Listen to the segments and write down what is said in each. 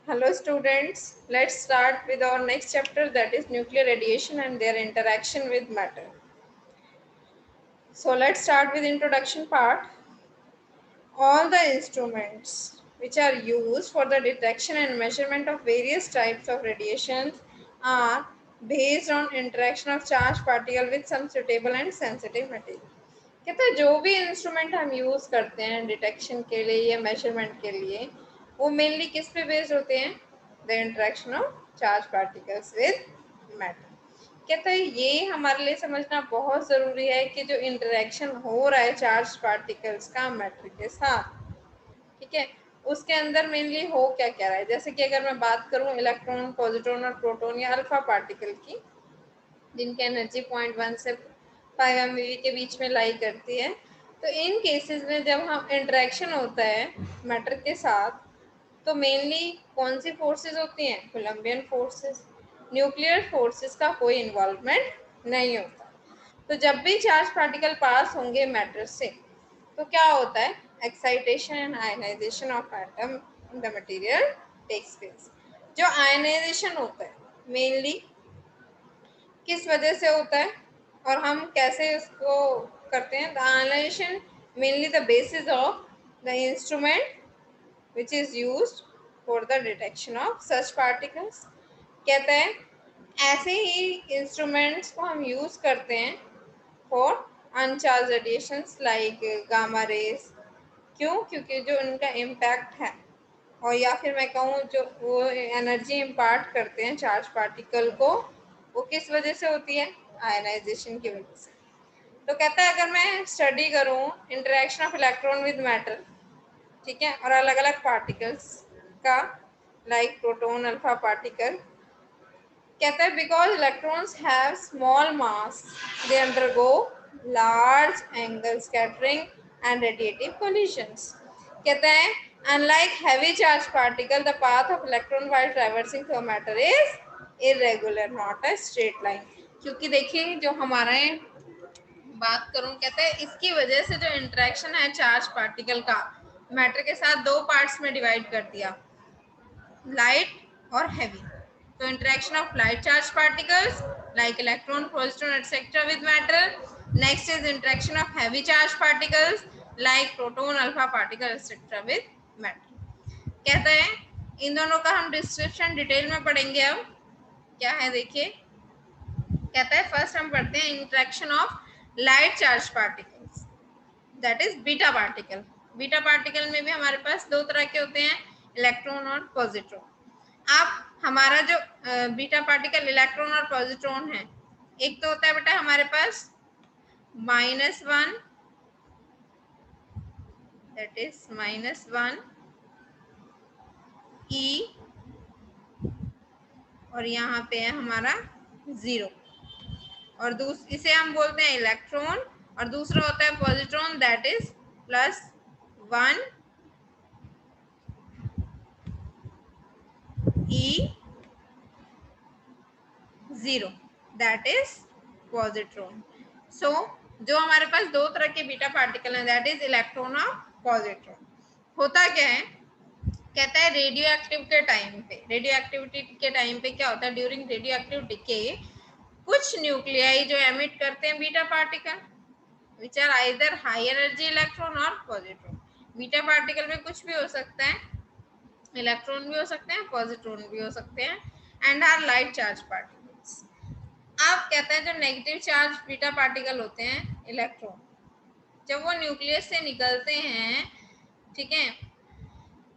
Hello students, let's start with our next chapter, that is nuclear radiation and their interaction with matter. So let's start with introduction part. All the instruments which are used for the detection and measurement of various types of radiations are based on interaction of charged particle with some suitable and sensitive material. कहते हैं जो भी instrument हम use करते हैं detection के लिए या मेजरमेंट के लिए वो मेनली किस पे बेस्ड होते हैं, the interaction of charge particles with matter. कहते हैं ये हमारे लिए समझना बहुत ज़रूरी है कि जो इंटरेक्शन हो रहा है चार्ज पार्टिकल्स का मैटर के साथ, ठीक है, उसके अंदर मेनली हो क्या क्या रहा है। जैसे कि अगर मैं बात करूं इलेक्ट्रॉन, पॉजिट्रॉन और प्रोटॉन या अल्फा पार्टिकल की, जिनकी एनर्जी 0.1 से 5 MeV के बीच में लाई करती है, तो इन केसेस में जब हम इंटरेक्शन होता है मैटर के साथ तो मेनली कौन सी फोर्सेस होती हैं, कोलम्बियन फोर्सेस। न्यूक्लियर फोर्सेस का कोई इन्वॉल्वमेंट नहीं होता। तो जब भी चार्ज पार्टिकल पास होंगे मैटर से तो क्या होता है, excitation and ionization of atom in the material takes place. जो आयनाइजेशन होता है मेनली किस वजह से होता है और हम कैसे उसको करते हैं। The ionization mainly the basis of the instrument which is used for the detection of such particles। कहते हैं ऐसे ही इंस्ट्रूमेंट्स को हम यूज करते हैं for अनचार्ज radiations like gamma rays. क्यों? क्योंकि जो उनका इम्पैक्ट है और या फिर मैं कहूँ जो वो एनर्जी इम्पार्ट करते हैं चार्ज पार्टिकल को, वो किस वजह से होती है, आयनाइजेशन की वजह से। तो कहता है अगर मैं स्टडी करूँ interaction of electron with matter, ठीक है, और अलग अलग पार्टिकल्स का, लाइक प्रोटॉन अल्फा पार्टिकल, कहता है because electrons have small mass they undergo large angle scattering and radiative collisions. कहता है unlike heavy charge particle the path of electron while traversing through matter is irregular not a straight line. क्योंकि देखिए जो हमारे बात करूं, कहते हैं इसकी वजह से जो इंटरेक्शन है चार्ज पार्टिकल का मैटर के साथ दो पार्ट्स में डिवाइड कर दिया, लाइट और हैवी। तो interaction of light charge particles like electron, proton etcetera with matter. Next is interaction of heavy charge particles like proton, alpha particle etcetera with matter. कहते हैं इन दोनों का हम डिस्क्रिप्शन डिटेल में पढ़ेंगे। अब क्या है देखिए, कहता है फर्स्ट हम पढ़ते हैं interaction of light charge particles, that is beta particle. Beta particle में भी हमारे पास दो तरह के होते हैं, इलेक्ट्रॉन और पॉजिट्रॉन। अब हमारा जो बीटा पार्टिकल इलेक्ट्रॉन और पॉजिट्रॉन है, एक तो होता है बेटा हमारे पास -1, दैट इज -1 E, और यहाँ पे है हमारा 0, और इसे हम बोलते हैं इलेक्ट्रॉन, और दूसरा होता है positron, that is +1 E0, that is positron. So जो हमारे पास दो तरह के बीटा पार्टिकल हैं, दैट इज इलेक्ट्रॉन और पॉजिट्रॉन। होता क्या है, कहता है रेडियो एक्टिव के टाइम पे, रेडियो एक्टिविटी के टाइम पे क्या होता है, ड्यूरिंग रेडियो एक्टिव डिके कुछ न्यूक्लियाई जो एमिट करते हैं beta particle which are either high energy electron और पॉजिट्रॉन। बीटा पार्टिकल में कुछ भी हो सकता है, इलेक्ट्रॉन भी हो सकते हैं, पॉजिट्रॉन भी हो सकते हैं, and are light charge particles. अब कहता है जो नेगेटिव चार्ज बीटा पार्टिकल होते हैं इलेक्ट्रॉन, जब वो न्यूक्लियस से निकलते हैं, ठीक है,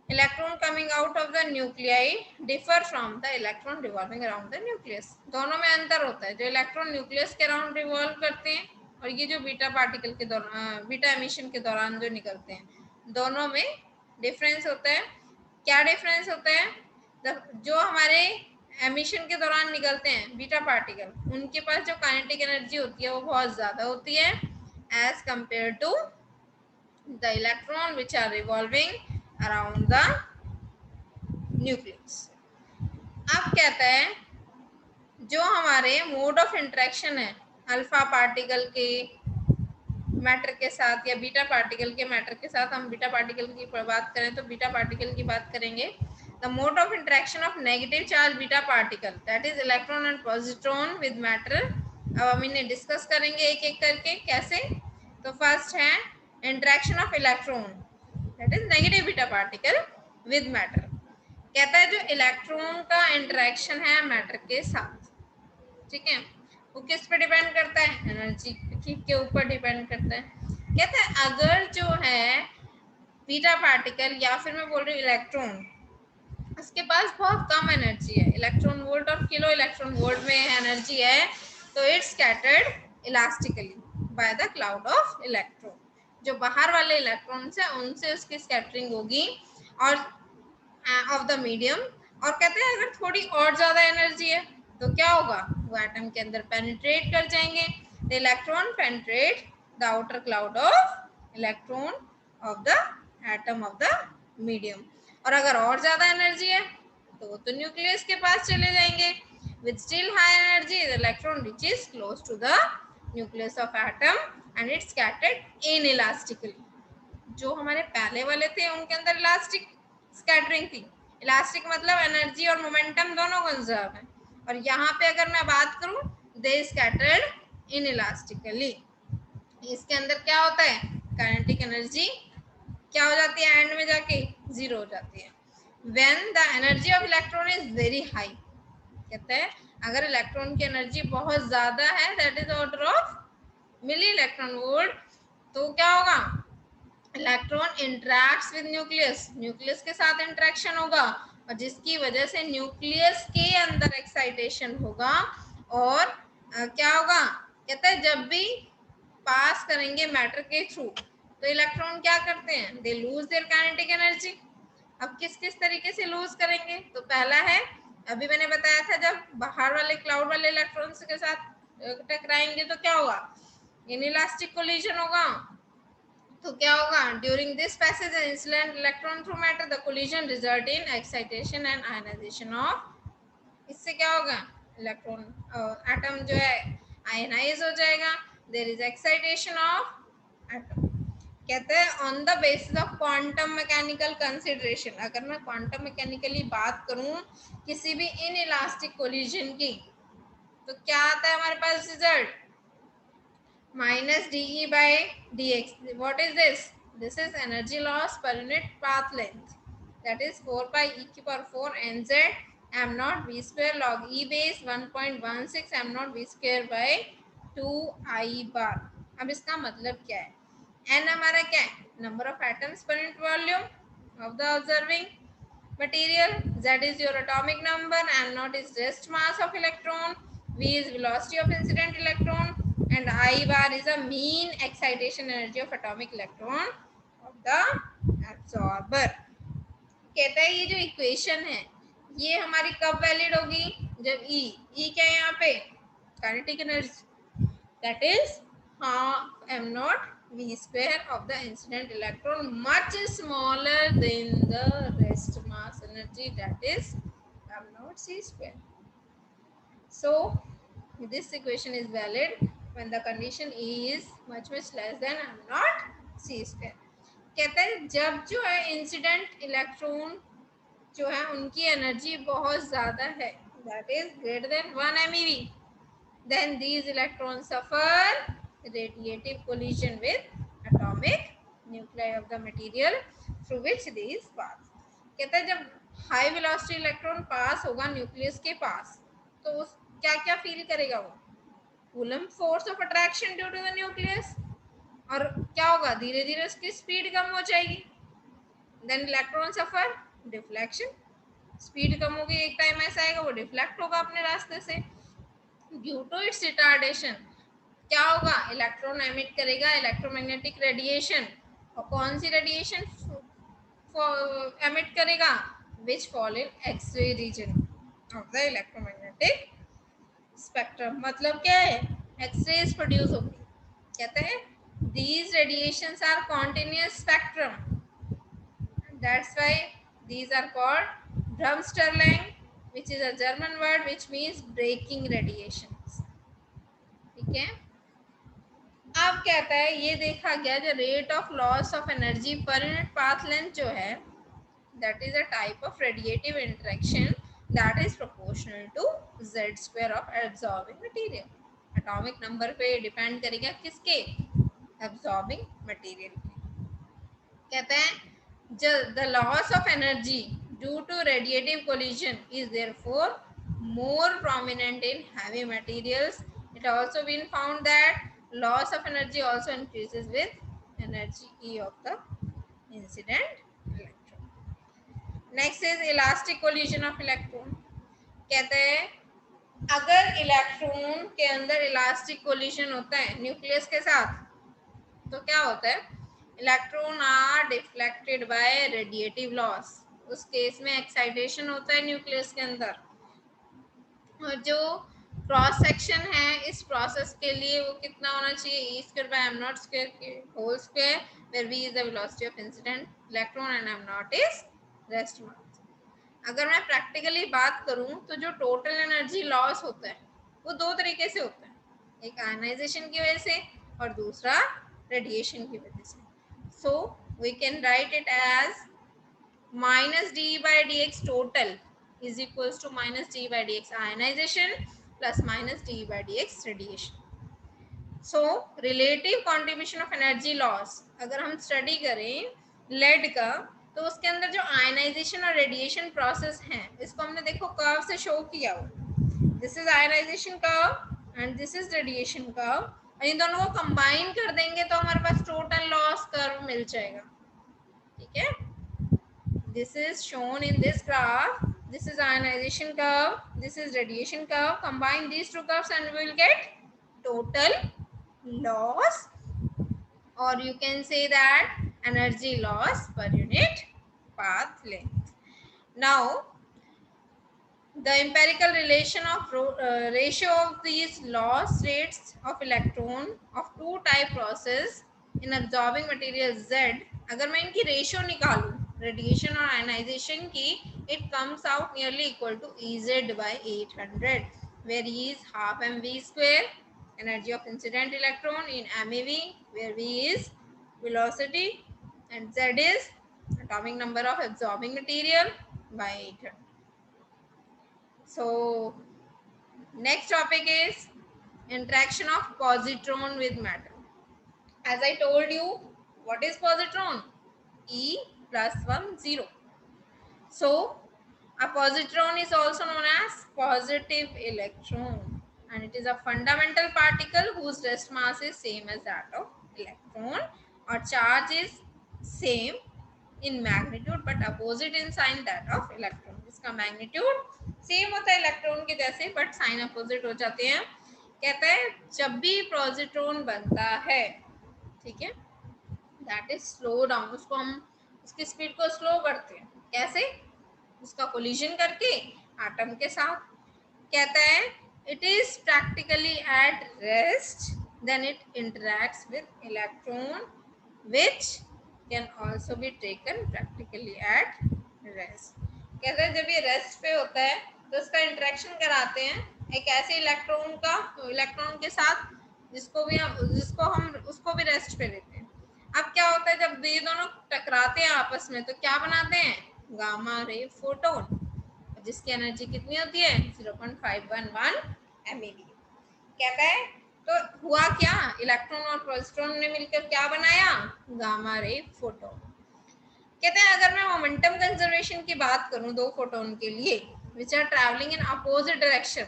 electron coming out of the nuclei differ from the electron revolving around the nucleus. दोनों में अंतर होता है, जो इलेक्ट्रॉन न्यूक्लियस के अराउंड रिवॉल्व करते हैं और ये जो बीटा पार्टिकल के दौरान, बीटा एमिशन के दौरान जो निकलते हैं, दोनों में डिफरेंस होता है। क्या डिफरेंस होता है, जो हमारे एमिशन के दौरान निकलते हैं बीटा पार्टिकल, उनके पास जो काइनेटिक एनर्जी होती है वो बहुत ज़्यादा होती है as compare to the electron which are revolving around the nucleus. अब कहता है जो हमारे मोड ऑफ इंटरेक्शन है अल्फा पार्टिकल के मैटर के साथ या बीटा पार्टिकल के मैटर के साथ, हम बीटा पार्टिकल की बात करें तो बीटा पार्टिकल की बात करेंगे, The mode of interaction of negative charge beta particle, that is electron and positron with matter. अब हम इन्हें डिस्कस करेंगे एक एक करके कैसे. तो फर्स्ट है interaction of electron, that is negative beta particle with matter. कहता है जो इलेक्ट्रॉन का इंटरेक्शन है मैटर के साथ, ठीक है, वो किस पे डिपेंड करता है, एनर्जी के ऊपर डिपेंड करता है. कहता है अगर जो है बीटा पार्टिकल या फिर मैं बोल रही हूँ इलेक्ट्रॉन, इसके पास बहुत कम एनर्जी है, इलेक्ट्रॉन वोल्ट और किलो इलेक्ट्रॉन वोल्ट में एनर्जी है, तो it's scattered elastically by the cloud of electron. जो बाहर वाले इलेक्ट्रॉन्स है उनसे उसकी स्कैटरिंग होगी और ऑफ द मीडियम. और कहते हैं अगर थोड़ी और ज्यादा एनर्जी है तो क्या होगा, वो एटम के अंदर पेनिट्रेट कर जाएंगे. The electron penetrate the outer cloud of electron of the atom of the medium. और अगर और ज्यादा एनर्जी है तो वो तो न्यूक्लियस के पास चले जाएंगे. With still high energy the electron reaches close to the nucleus of atom and it's scattered inelastically. जो हमारे पहले वाले थे उनके अंदर इलास्टिक स्कैटरिंग थी. इलास्टिक मतलब एनर्जी और मोमेंटम दोनों कंजर्व है. और यहाँ पे अगर मैं बात करूं दे स्कैटर्ड इनइलास्टिकली. इसके अंदर क्या होता है, काइनेटिक एनर्जी क्या हो जाती है, एंड में जाके जीरो हो जाती है. When the energy of electron is very high, कहते हैं अगर इलेक्ट्रॉन की एनर्जी बहुत ज्यादा है, that is order of milli electron volt, तो क्या होगा, electron interacts with nucleus, nucleus के साथ इंटरेक्शन होगा और जिसकी वजह से न्यूक्लियस के अंदर एक्साइटेशन होगा. और क्या होगा, कहते हैं जब भी पास करेंगे मैटर के थ्रू तो इलेक्ट्रॉन क्या करते हैं, they lose their kinetic energy. अब किस किस तरीके से लूज करेंगे, तो पहला है अभी मैंने बताया था जब बाहर वाले क्लाउड वाले इलेक्ट्रॉन्स के साथ टकराएंगे तो क्या होगा, इनइलास्टिक कोलिजन होगा. तो क्या होगा, during this passage incident electron through matter the collision result in excitation and ionization of. इससे क्या होगा, इलेक्ट्रॉन एटम जो है आयनाइज हो जाएगा. There is excitation of atom. कहते हैं on the basis of quantum mechanical consideration. अगर मैं क्वांटम मैकेनिकली बात करूं किसी भी इनइलास्टिक कोलिजन की, तो क्या आता है हमारे पास result, minus dE by dx. What is this? This is energy loss per unit path length. That is 4 pi e to the power 4 nz m naught v square log e base 1.16 m naught v square by 2 I bar. अब इसका मतलब क्या है, n हमारा क्या है, number of atoms per unit volume of the observing material, z is your atomic number, m naught is rest mass of electron, v is velocity of incident electron and I bar is the mean excitation energy of atomic electron of the absorber. कहता है ये जो equation है ये हमारी कब valid होगी, जब E क्या है यहाँ पे, kinetic energy, that is half m naught v square of the incident electron much smaller than the rest mass energy, that is m naught c square. So this equation is valid when the condition E is much less than m naught c square. कहते हैं जब जो है incident electron जो है उनकी energy बहुत ज्यादा है, that is greater than 1 MeV, then these electrons suffer radiative collision with atomic nuclei of the material through which these pass. कहता है जब हाई वेलोसिटी इलेक्ट्रॉन पास होगा न्यूक्लियस के पास तो उस क्या क्या फील करेगा, वो coulomb force of attraction due to the nucleus. और क्या होगा, धीरे धीरे उसकी स्पीड कम हो जाएगी. देन इलेक्ट्रॉन सफर डिफ्लेक्शन, स्पीड कम होगी, एक टाइम ऐसा आएगा वो डिफ्लेक्ट होगा अपने रास्ते से. ड्यू टू इट्स रिटार्डेशन क्या होगा, इलेक्ट्रॉन एमिट करेगा इलेक्ट्रोमैग्नेटिक रेडिएशन. और कौन सी रेडिएशन एमिट करेगा, which fall in X-ray region of the electromagnetic spectrum. मतलब क्या है, एक्स-रेज प्रोड्यूस होगी. कहते हैं these radiations are continuous spectrum, that's why these are called Bremsstrahlung, which is a German word which means breaking radiations. ठीक है. अब कहता है ये देखा गया जो rate of loss of energy पर यूनिट पाथ लेंथ जो है that is a type of radiative interaction that is proportional to z square of absorbing material. atomic number पे डिपेंड करेगा किसके, absorbing material के. कहते हैं the loss of energy due to radiative collision is therefore more prominent in heavy materials. It also been found that loss of energy also increases with energy E of the incident electron. Next is elastic collision of electron. कहते हैं अगर electron के अंदर elastic collision होता है nucleus के साथ तो क्या होता है, electron are deflected by radiative loss. उस केस में एक्साइटेशन होता है न्यूक्लियस के अंदर, और जो क्रॉस सेक्शन है इस प्रोसेस के लिए वो कितना होना चाहिए, E square by m naught square के whole square, where v is the velocity of incident electron and m naught is rest mass. अगर मैं प्रैक्टिकली बात करूं तो जो टोटल एनर्जी लॉस होता है वो दो तरीके से होता है, एक आयनाइजेशन की वजह से और दूसरा रेडिएशन की वजह से. So we can write it as minus d by dx total is equals to minus d by dx ionization plus minus d by dx radiation. So relative contribution of energy loss अगर हम study करें lead का तो उसके अंदर जो ionization और radiation process है इसको हमने देखो कर्व से शो किया हुआ. This is ionisation curve and this is radiation curve. इन दोनों को कंबाइन कर देंगे तो हमारे पास टोटल लॉस कर्व मिल जाएगा. ठीक है, this is shown in this graph. This is ionization curve, this is radiation curve. Combine these two curves and we will get total loss, or you can say that energy loss per unit path length. Now the empirical relation of ratio of these loss rates of electron of two type process in absorbing material Z, अगर मैं इनकी ratio निकालूं radiation और ionization की, it comes out nearly equal to Ez by 800, where E is half mv square energy of incident electron in MeV, where V is velocity and Z is atomic number of absorbing material by 800. So next topic is interaction of positron with matter. As I told you, what is positron? E plus 1 0. So a positron is also known as positive electron, and it is a fundamental particle whose rest mass is same as that of electron, or charge is same in magnitude but opposite in sign that of electron. इसका magnitude same होता है electron के जैसे but sign opposite हो जाते हैं. कहता है जब भी पॉजिट्रॉन बनता है, ठीक है, दैट इज स्लो डाउन, उसको हम उसकी स्पीड को स्लो करते हैं. कैसे? उसका कोलिजन करके एटम के साथ. कहता है it is practically at rest then it interacts with electron which can also be taken practically at rest. कहते हैं जब ये रेस्ट पे होता है तो उसका इंटरेक्शन कराते हैं एक ऐसे इलेक्ट्रॉन का इलेक्ट्रॉन के साथ जिसको हम उसको भी रेस्ट पे लेते हैं. अब क्या होता है जब ये दोनों टकराते हैं आपस में तो क्या बनाते हैं, गामा रे फोटोन, जिसकी एनर्जी कितनी होती है 0.511 MeV. कहता है तो हुआ क्या, इलेक्ट्रॉन और पॉजिट्रॉन ने मिलकर क्या बनाया, गामा रे फोटोन. कहते हैं अगर मैं मोमेंटम कंजर्वेशन की बात करूं दो फोटोन के लिए which are travelling in opposite direction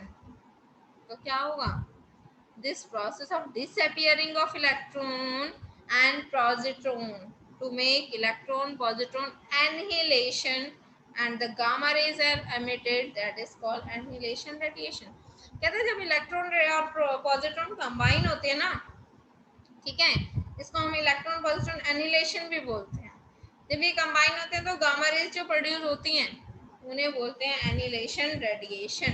तो क्या होगा, this process of disappearing of electron and positron to make electron positron annihilation and the gamma rays are emitted that is called annihilation radiation. कहते हैं जब electron और positron combine होते हैं ना, ठीक है, इसको हम इलेक्ट्रॉन पॉजिट्रॉन एनिलेशन भी बोलते हैं. जब ये कंबाइन होते हैं तो गामा रेज जो प्रोड्यूस होती हैं उन्हें बोलते हैं एनिलेशन रेडिएशन.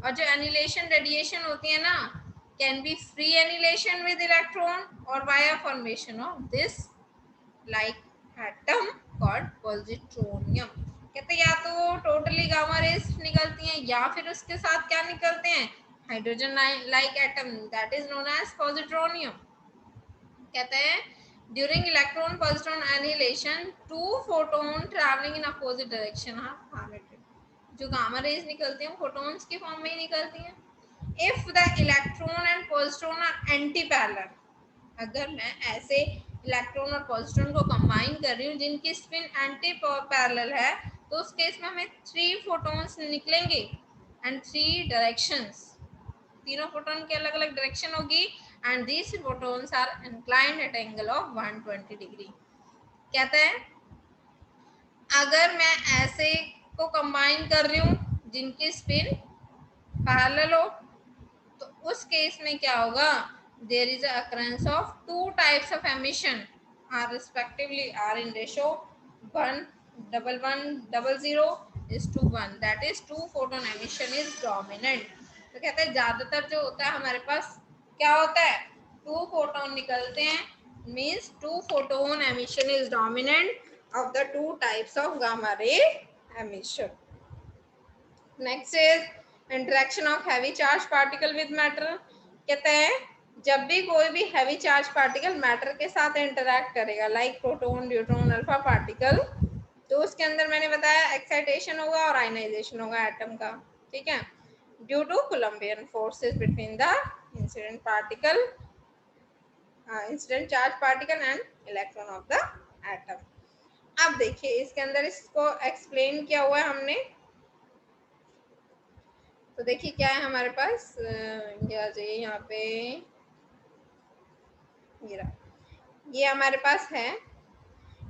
और जो एनिलेशन रेडिएशन होती है ना can be free annihilation with electron और via formation of this like atom called positronium. कहते हैं या तो टोटली गामा रेज निकलती हैं या फिर उसके साथ क्या निकलते हैं, hydrogen like atom that is known as positronium. कहते हैं During electron positron annihilation, two photon traveling in opposite direction are emitted. जो गामा रेज निकलती हैं फोटॉन्स के फॉर्म में ही निकलती हैं. If the electron and positron are anti-parallel, अगर मैं ऐसे इलेक्ट्रॉन और पॉजिट्रॉन को कंबाइन कर रही हूँ जिनकी स्पिन एंटी पैरेलल है, तो उस केस में हमें 3 फोटॉन्स निकलेंगे एंड 3 डायरेक्शंस. तीनों फोटोन की अलग अलग डायरेक्शन होगी and these photons are inclined at angle of 120 degree. कहते हैं अगर मैं ऐसे को कंबाइन कर रही हूँ जिनकी स्पिन पैरेलल हो, तो उस केस में क्या होगा, there is occurrence of two types of emission are respectively are in ratio 1:1:0:1 that is 2 photon emission is dominant. तो कहते हैं ज्यादातर जो होता है हमारे पास क्या होता है, 2 फोटोन निकलते हैं, means 2 photon emission is dominant of the two types of gamma ray emission. Next is interaction of heavy charge particle with matter. कहते हैं जब भी कोई भी हैवी चार्ज पार्टिकल मैटर के साथ इंटरैक्ट करेगा, like proton neutron alpha particle, तो उसके अंदर मैंने बताया एक्साइटेशन होगा और आयनाइजेशन होगा एटम का. ठीक है, due to coulombian forces between the incident particle incident charge particle and electron of the atom. अब देखिए इसके अंदर इसको एक्सप्लेन किया हुआ है हमने. तो देखिए क्या है हमारे पास, ये आ जाइए यहाँ पे, ये हमारे पास है.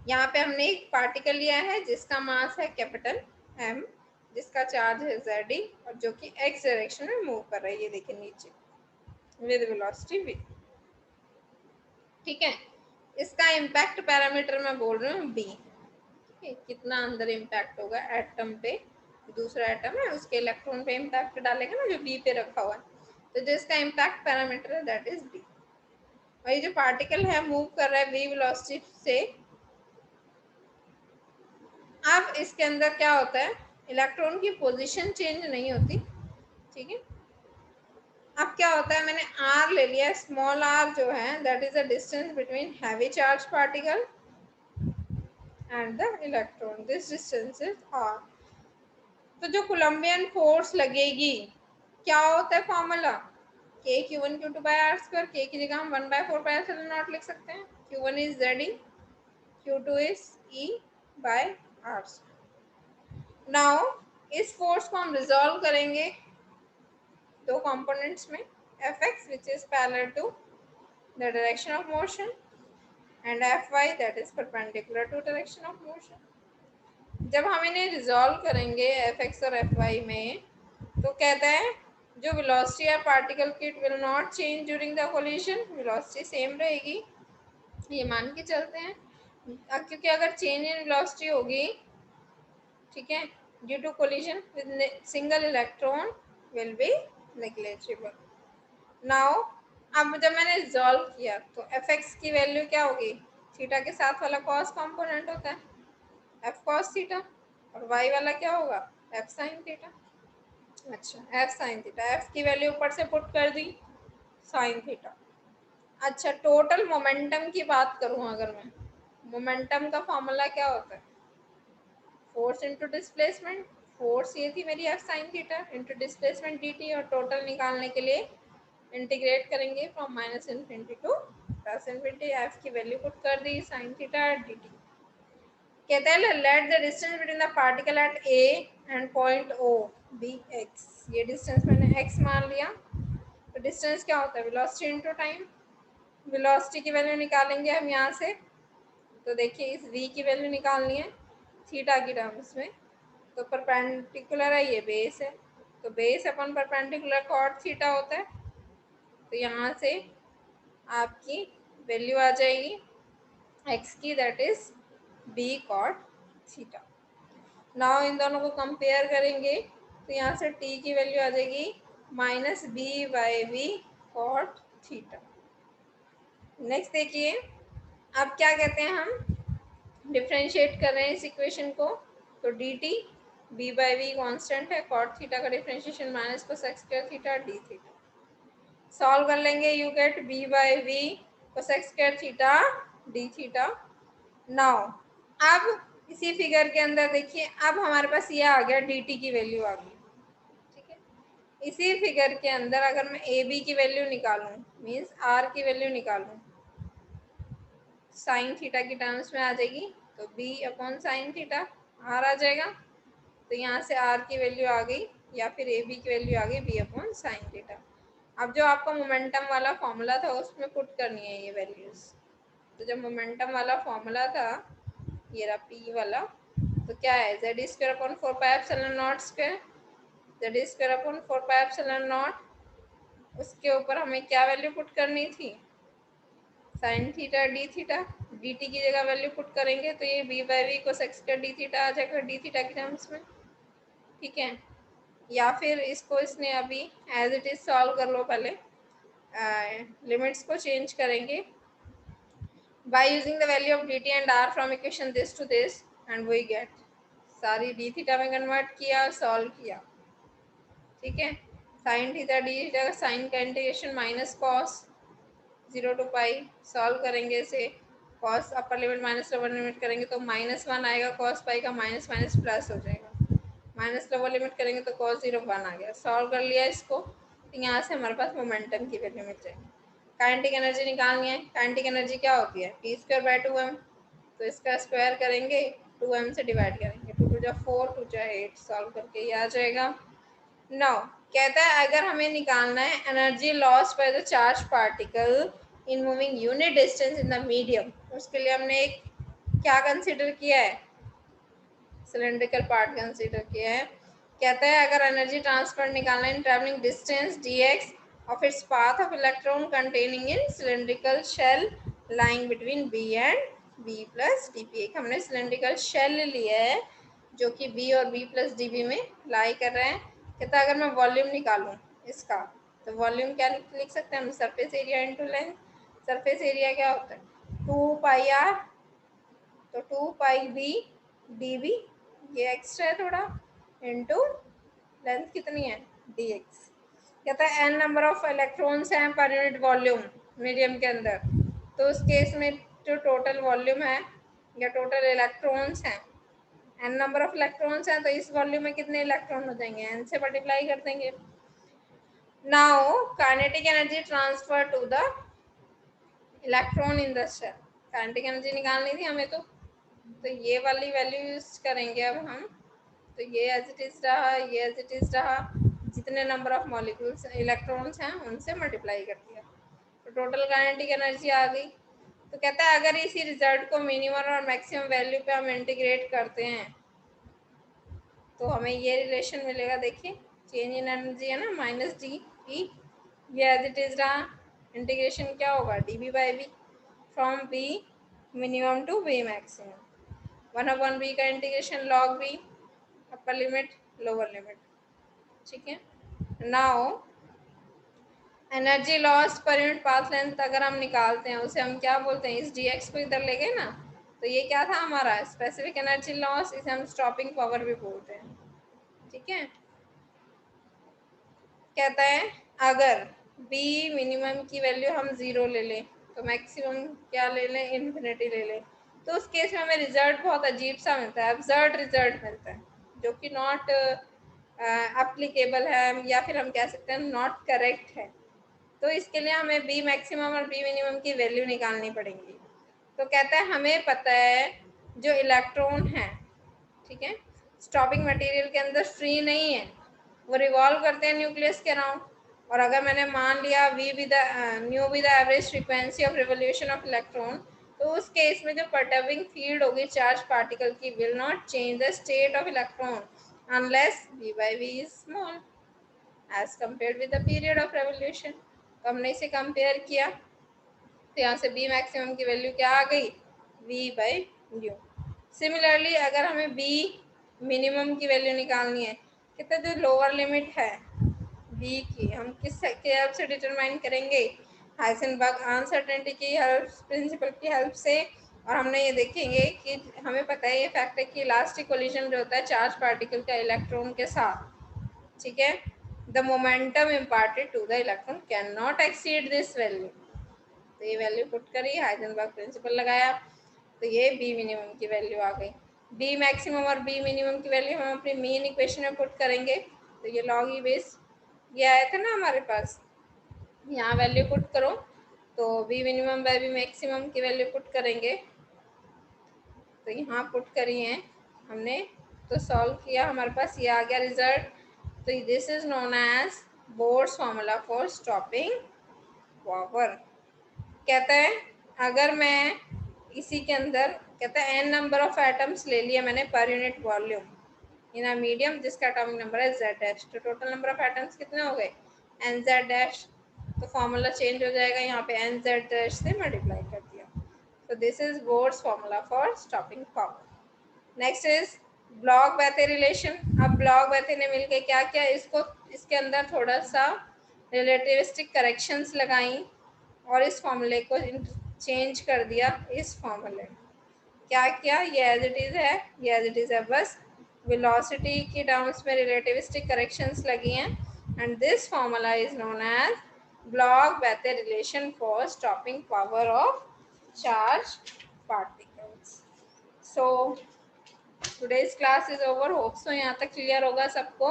यहाँ पे हमने एक पार्टिकल लिया है जिसका मास है कैपिटल M, जिसका चार्ज है Zd और जो कि x डायरेक्शन में मूव कर रहा है. ये देखिए नीचे विद वेलोसिटी v. ठीक है, इसका इम्पैक्ट पैरामीटर मैं बोल रही हूँ b. कितना अंदर इम्पैक्ट होगा एटम पे, दूसरा एटम है उसके इलेक्ट्रॉन पे इम्पैक्ट डालेगा ना, जो बी पे रखा हुआ है, तो जो इसका इम्पैक्ट पैरामीटर है दैट इज बी. और ये जो पार्टिकल है मूव कर रहा है वी वेलोसिटी से. अब इसके अंदर क्या होता है, इलेक्ट्रॉन की पोजीशन चेंज नहीं होती. ठीक है, अब क्या होता है, मैंने आर ले लिया, स्मॉल आर जो है that is the distance between heavy charge particle and the electron. This distance is r. तो जो कोलम्बियन फोर्स लगेगी, क्या होता है फॉर्मूला, के Q1 Q2 bye r square. के की जगह हम 1/4 पाई एप्सिलॉन नॉट लिख सकते हैं. Q1 is Zd, Q2 is E by r square. Now इस फोर्स को हम रिजॉल्व करेंगे दो कंपोनेंट्स में, Fx which is parallel to the direction of motion and Fy that is perpendicular to direction of motion. जब हम इन्हें resolve करेंगे Fx और Fy में, तो कहता है जो वेलोसिटी है पार्टिकल की it will not change during the collision. Velocity same रहेगी, ये मान के चलते हैं, क्योंकि अगर चेंज इन वेलोसिटी होगी, ठीक है, due to collision with single electron will be negligible. Now अब जब मैंने रिजॉल्व किया तो Fx की वैल्यू क्या होगी, थीटा के साथ वाला कॉस कंपोनेंट होता है F cos थीटा, और y वाला क्या होगा F sin थीटा. अच्छा, F sin थीटा, F की वैल्यू ऊपर से पुट कर दी sin थीटा. अच्छा, टोटल मोमेंटम की बात करूं अगर मैं, मोमेंटम का फॉर्मूला क्या होता है, फोर्स इनटू डिस्प्लेसमेंट. फोर्स ये थी मेरी F sin theta into displacement dt, और टोटल निकालने के लिए इंटीग्रेट करेंगे from minus infinity to plus infinity. F की वैल्यू पुट कर दी sin थीटा dt. कहता है let the distance between the particle at A and point O be x. ये डिस्टेंस मैंने x मान लिया. तो डिस्टेंस क्या होता है, वेलोसिटी इनटू टाइम. वेलोसिटी की वैल्यू निकालेंगे हम यहाँ से. तो देखिए इस v की वैल्यू निकालनी है थीटा की टर्म्स में. तो परपेंडिकुलर है, ये बेस है, तो बेस अपन परपेंडिकुलर कॉट थीटा होता है. तो यहाँ से आपकी वैल्यू आ जाएगी x की, that is b cot theta. Now इन दोनों को कंपेयर करेंगे, तो यहाँ से t की वैल्यू आ जाएगी minus b by v cot theta. Next देखिए, अब क्या कहते हैं, हम डिफ्रेंशिएट कर रहे हैं इस इक्वेशन को. तो d t b by v constant है, कॉट थीटा का differentiation minus cosec square theta D theta. Solve कर लेंगे, you get b by v cosec square theta D theta. Now अब इसी फिगर के अंदर देखिए, अब हमारे पास ये आ गया डी टी की वैल्यू आ गई, ठीक है। इसी फिगर के अंदर अगर मैं ए बी की वैल्यू निकालूं, मीन्स आर की वैल्यू निकालूं, साइन थीटा की टर्म्स में आ जाएगी, तो B upon sine theta R आ जाएगा। तो यहाँ से आर की वैल्यू आ गई, या फिर ए बी की वैल्यू आ गई बी अपॉन साइन थीटा। अब जो आपका मोमेंटम वाला फॉर्मूला था उसमें पुट करनी है ये वैल्यूज। तो जब मोमेंटम वाला फॉर्मूला था, ये रहा पी वाला, तो क्या है, Z square upon 4πε0 square, Z square upon 4πε0, उसके ऊपर हमें क्या वैल्यू पुट करनी थी, sine theta D theta. D T की जगह वैल्यू पुट करेंगे तो ये बी बाई वी को सेक्स का डी थीटा आ जाएगा डी थीटा के टर्म्स में, ठीक है। या फिर इसको इसने अभी एज इट इज सॉल्व कर लो, पहले लिमिट्स को चेंज करेंगे by using the value of d t and r from equation this to this, and we get, सारी डी थीटा में कन्वर्ट किया, सॉल्व किया, ठीक है। साइन थीटा डी थीटा का साइन का integration minus cos 0 to pi, solve करेंगे इसे, cos upper limit minus lower limit करेंगे तो -1 आएगा, कॉस पाई का माइनस माइनस प्लस हो जाएगा, माइनस लोअर लिमिट करेंगे तो कॉस 0 1 आ गया, सॉल्व कर लिया इसको, तो यहाँ से हमारे पास मोमेंटम की वैल्यू मिल जाएगी। काइनेटिक एनर्जी निकालनी है, काइनेटिक एनर्जी क्या होती है, टी स्क्वायर बाय 2m, तो इसका स्क्वायर करेंगे, 2m से डिवाइड करेंगे, 2 2 जा 4, 2 जा 8, सॉल्व करके ये आ जाएगा। नाउ कहता है अगर हमें निकालना है energy loss by the charge particle in moving unit distance in the medium, उसके लिए हमने एक क्या कंसीडर किया है, सिलेंड्रिकल पार्ट कंसीडर किया है। कहता है अगर एनर्जी ट्रांसफर निकालना है इन travelling distance dx of its path of electron containing in cylindrical shell lying between b and b plus dp, एक हमने सिलेंड्रिकल शेल लिया है जो कि b और b plus db में लाई कर रहे हैं। कहता है अगर मैं वॉल्यूम निकालूं इसका, तो वॉल्यूम क्या लिख सकते हैं हम, surface area into length. Surface area क्या होता है 2 पाई आर, तो 2 पाई बी डी बी, ये एक्स्ट्रा है थोड़ा, इंटू लेंथ कितनी है डी एक्स। कहता है एन नंबर ऑफ इलेक्ट्रॉन्स हैं पर यूनिट वॉल्यूम मीडियम के अंदर, तो उस केस में जो टोटल वॉल्यूम है या टोटल इलेक्ट्रॉन्स हैं, एन नंबर ऑफ इलेक्ट्रॉन्स हैं, तो इस वॉल्यूम में कितने इलेक्ट्रॉन हो जाएंगे, एन से मल्टीप्लाई कर देंगे। Now kinetic energy transfer to the electron in the shell, kinetic energy निकालनी थी हमें, तो ये वाली वैल्यू यूज करेंगे अब हम, तो ये एज इट इज रहा, ये एज इट इज रहा, जितने नंबर ऑफ मॉलिक्यूल्स इलेक्ट्रॉन्स हैं उनसे मल्टीप्लाई कर दिया, तो टोटल काइनेटिक एनर्जी आ गई। तो कहता है अगर इसी रिजल्ट को मिनिमम और मैक्सिमम वैल्यू पे हम इंटीग्रेट करते हैं तो हमें ये रिलेशन मिलेगा, देखिए चेंज इन एनर्जी है ना माइनस डी ई, ये एज इट इज रहा, इंटीग्रेशन क्या होगा d b by b from b minimum to b maximum, 1/b का integration log b, upper limit lower limit, ठीक है। Now energy loss per unit path length अगर हम निकालते हैं उसे हम क्या बोलते हैं, इस dx को इधर ले गए ना, तो ये क्या था हमारा स्पेसिफिक एनर्जी लॉस, इसे हम स्टॉपिंग पावर भी बोलते हैं, ठीक है। कहता है अगर b मिनिमम की वैल्यू हम 0 ले लें तो मैक्सिमम क्या ले लें, इन्फिनिटी ले लें, तो उस केस में हमें रिजल्ट बहुत अजीब सा मिलता है, एब्सर्ड रिजल्ट मिलता है जो कि नॉट अप्लीकेबल है, या फिर हम कह सकते हैं नॉट करेक्ट है। तो इसके लिए हमें बी मैक्सिमम और बी मिनिमम की वैल्यू निकालनी पड़ेगी। तो कहता है हमें पता है जो इलेक्ट्रॉन है, ठीक है, स्टॉपिंग मटेरियल के अंदर फ्री नहीं है, वो रिवॉल्व करते हैं न्यूक्लियस के अराउंड, और अगर मैंने मान लिया v with nu with average frequency of revolution of electron, तो उस केस में जो परटर्बिंग फील्ड होगी चार्ज पार्टिकल की will not change the state of electron unless v by v is small as compared with the period of revolution। तो हमने इसे compare किया, तो यहाँ से बी मैक्सिमम की वैल्यू क्या आ गई, v by न्यू। सिमिलरली अगर हमें बी मिनिमम की वैल्यू निकालनी है, कितना जो लोअर लिमिट है बी की, हम किस के हेल्प से डिटरमाइन करेंगे, हाइसेनबर्ग अनसर्टेनिटी की हेल्प, प्रिंसिपल की हेल्प से। और हमने ये देखेंगे कि हमें पता है ये फैक्ट है कि इलास्टिक कोलिजन जो होता है चार्ज पार्टिकल का इलेक्ट्रॉन के साथ, ठीक है, the momentum imparted to the electron can not exceed this value, तो ये वैल्यू पुट करी, हाइजेनबर्ग प्रिंसिपल लगाया, तो ये बी मिनिमम की वैल्यू आ गई। बी मैक्सिमम और बी मिनिमम की वैल्यू हम अपनी मीन इक्वेशन में पुट करेंगे, तो ये लॉग ई बेस ये आया था ना हमारे पास, यहाँ वैल्यू पुट करो, तो B minimum by B maximum की वैल्यू पुट करेंगे, तो यहाँ पुट करी है हमने, तो सॉल्व किया, हमारे पास ये आ गया रिजल्ट। तो this is known as Bohr's formula for stopping power. कहता है अगर मैं इसी के अंदर, कहता है एन नंबर ऑफ एटम्स ले लिया मैंने per unit volume in a medium जिसका एटॉमिक नंबर है z डैश, तो टोटल नंबर ऑफ एटम्स कितने हो गए एन जेड डैश, तो फॉर्मूला चेंज हो जाएगा, यहाँ पे एन जेड डैश से मल्टीप्लाई कर दिया। So this is Bohr's formula for stopping power. Next is Bloch Bethe relation. अब ब्लॉक बैथे ने मिलके क्या किया, इसको इसके अंदर थोड़ा सा रिलेटिविस्टिक करेक्शंस लगाई और इस फॉर्मूले को चेंज कर दिया इस फॉर्मूले में। क्या किया, ये एज इट इज़ है, ये एज इट इज़ है, बस वेलोसिटी की टर्म्स में रिलेटिविस्टिक करेक्शंस लगी हैं, and this formula is known as Bloch Bethe relation for stopping power of charged particles. So today's class is over. Hope so यहाँ तक क्लियर होगा सबको।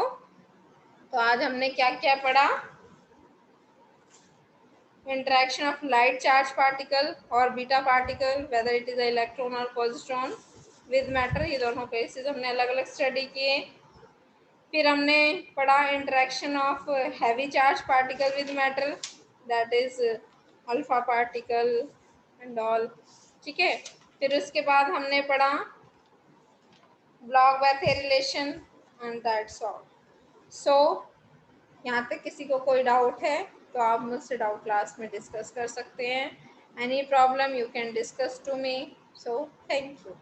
तो आज हमने क्या क्या पढ़ा, interaction of light charge particle और beta particle whether it is electron और पॉजिट्रॉन विद मैटर, ये दोनों केसेस हमने अलग अलग स्टडी किए। फिर हमने पढ़ा interaction of heavy charge particle with matter, that is alpha particle and all, ठीक है। फिर उसके बाद हमने पढ़ा Bloch Bethe relation and that's all. So यहाँ तक किसी को कोई डाउट है तो आप मुझसे डाउट क्लास में डिस्कस कर सकते हैं। Any problem you can discuss to me. So thank you.